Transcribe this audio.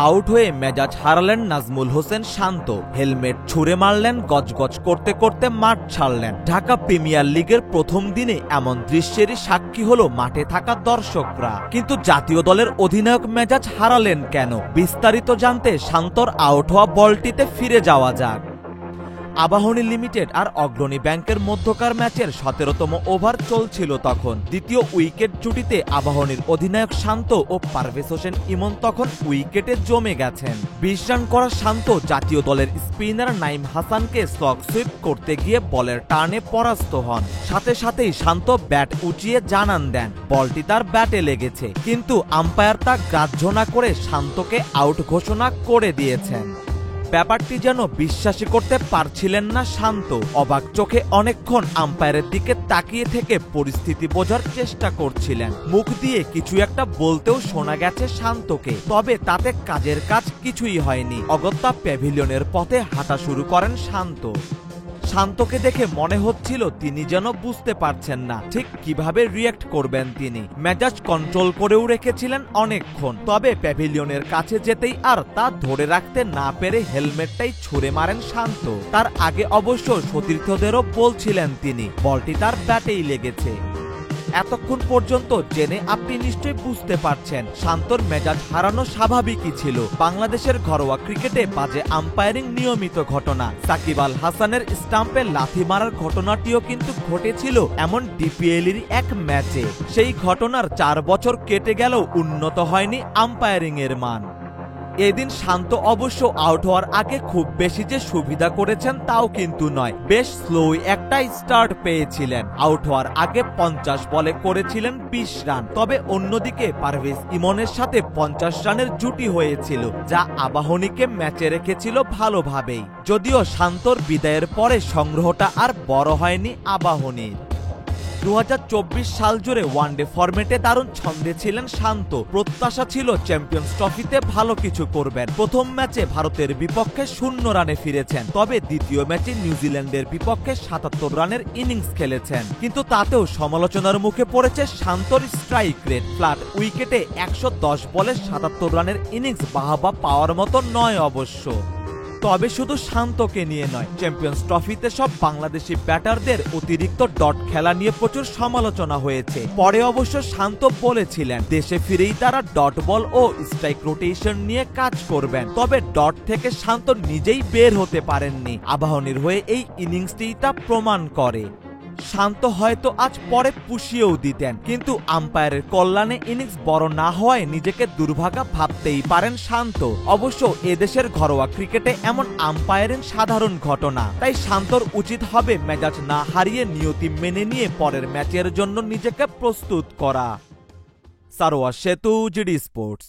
Out হয়ে মেজাজ হারালেন নাজমুল হোসেন শান্ত। হেলমেট ছুঁড়ে মারলেন, গজগজ করতে করতে মাঠ ছাড়লেন। ঢাকা প্রিমিয়ার লিগের প্রথম দিনে এমন দৃশ্যেরই সাক্ষী হলো মাঠে থাকা দর্শকরা। কিন্তু জাতীয় দলের অধিনায়ক মেজাজ হারালেন কেন? বিস্তারিত জানতে শান্তর আউট হওয়া বলটিতে ফিরে যাওয়া যাক। আবাহনী লিমিটেড আর অগ্রণী ব্যাংকের মধ্যকার ম্যাচের 17তম ওভার চলছিল তখন। দ্বিতীয় উইকেট জুটিতে আবাহনীর অধিনায়ক শান্ত ও পারভেজ হোসেন ইমন তখন উইকেটে জমে গেছেন। 20 রান করা শান্ত জাতীয় দলের স্পিনার নাইম হাসানকে স্লগ সুইপ করতে গিয়ে বলের টার্নে পরাস্ত হন। সাথে সাথেই শান্ত ব্যাট উঁচিয়ে জানান দেন বলটি তার ব্যাটে লেগেছে, কিন্তু আম্পায়ার তা গ্রাহ্য না করে শান্তকে আউট ঘোষণা করে দিয়েছেন। ব্যাপারটি যেন বিশ্বাসই করতে পারছিলেন না শান্ত। অবাক চোখে অনেকক্ষণ আম্পায়ারের দিকে তাকিয়ে থেকে পরিস্থিতি বোঝার চেষ্টা করছিলেন। মুখ দিয়ে কিছু একটা বলতেও শোনা গেছে শান্তকে, তবে তাতে কাজের কাজ কিছুই হয়নি। অগত্যা প্যাভিলিয়নের পথে হাঁটা শুরু করেন শান্ত। শান্তকে দেখে মনে হচ্ছিল তিনি যেন বুঝতে পারছেন না ঠিক কিভাবে রিয়্যাক্ট করবেন তিনি। মেজাজ কন্ট্রোল করেও রেখেছিলেন অনেকক্ষণ, তবে প্যাভিলিয়নের কাছে যেতেই আর তা ধরে রাখতে না পেরে হেলমেটটাই ছুঁড়ে মারেন শান্ত। তার আগে অবশ্য সতীর্থদেরও বলছিলেন তিনি বলটি তার ব্যাটেই লেগেছে। এতক্ষণ পর্যন্ত জেনে আপনি নিশ্চয়ই বুঝতে পারছেন শান্তর মেজাজ হারানো স্বাভাবিকই ছিল। বাংলাদেশের ঘরোয়া ক্রিকেটে বাজে আম্পায়ারিং নিয়মিত ঘটনা। সাকিব আল হাসানের স্টাম্পে লাথি মারার ঘটনাটিও কিন্তু ঘটেছিল এমন ডিপিএলেরই এক ম্যাচে। সেই ঘটনার 4 বছর কেটে গেলেও উন্নত হয়নি আম্পায়ারিং এর মান। এদিন শান্ত অবশ্য আউট হওয়ার আগে খুব বেশি যে সুবিধা করেছেন তাও কিন্তু নয়। বেশ স্লো একটা স্টার্ট পেয়েছিলেন। আউট হওয়ার আগে 50 বলে করেছিলেন 20 রান। তবে অন্যদিকে পারভেজ ইমনের সাথে 50 রানের জুটি হয়েছিল, যা আবাহনীকে ম্যাচে রেখেছিল ভালোভাবেই। যদিও শান্তর বিদায়ের পরে সংগ্রহটা আর বড় হয়নি আবাহনীর। 2024 সাল জুড়ে ওয়ানডে ফরম্যাটে দারুণ ছন্দে ছিলেন শান্ত। প্রত্যাশা ছিল চ্যাম্পিয়ন্স ট্রফিতে ভালো কিছু করবেন। প্রথম ম্যাচে ভারতের বিপক্ষে 0 রানে ফিরেছেন, তবে দ্বিতীয় ম্যাচে নিউজিল্যান্ডের বিপক্ষে 77 রানের ইনিংস খেলেছেন। কিন্তু তাতেও সমালোচনার মুখে পড়েছে শান্তর স্ট্রাইক রেট। ফ্ল্যাট উইকেটে 110 বলে 77 রানের ইনিংস বাহবা পাওয়ার মতো নয় অবশ্য। তবে শুধু শান্তকে নিয়ে নয়, চ্যাম্পিয়ন্স ট্রফিতে সব বাংলাদেশি ব্যাটারদের অতিরিক্ত ডট খেলা নিয়ে প্রচুর সমালোচনা হয়েছে। পরে অবশ্য শান্ত বলেছিলেন দেশে ফিরেই তারা ডট বল ও স্ট্রাইক রোটেশন নিয়ে কাজ করবেন। তবে ডট থেকে শান্ত নিজেই বের হতে পারেননি। আবাহনীর হয়ে এই ইনিংসটি তা প্রমাণ করে। শান্ত হয়তো আজ পরে পুষিয়েও দিতেন, কিন্তু আম্পায়ারের কল্যাণে ইনিংস বড় না হওয়ায় নিজেকে দুর্ভাগা ভাবতেই পারেন শান্ত। অবশ্য এদেশের ঘরোয়া ক্রিকেটে এমন আম্পায়ারিং সাধারণ ঘটনা, তাই শান্তর উচিত হবে মেজাজ না হারিয়ে নিয়তি মেনে নিয়ে পরের ম্যাচের জন্য নিজেকে প্রস্তুত করা। সারোয়ার সেতু, জিডি স্পোর্টস।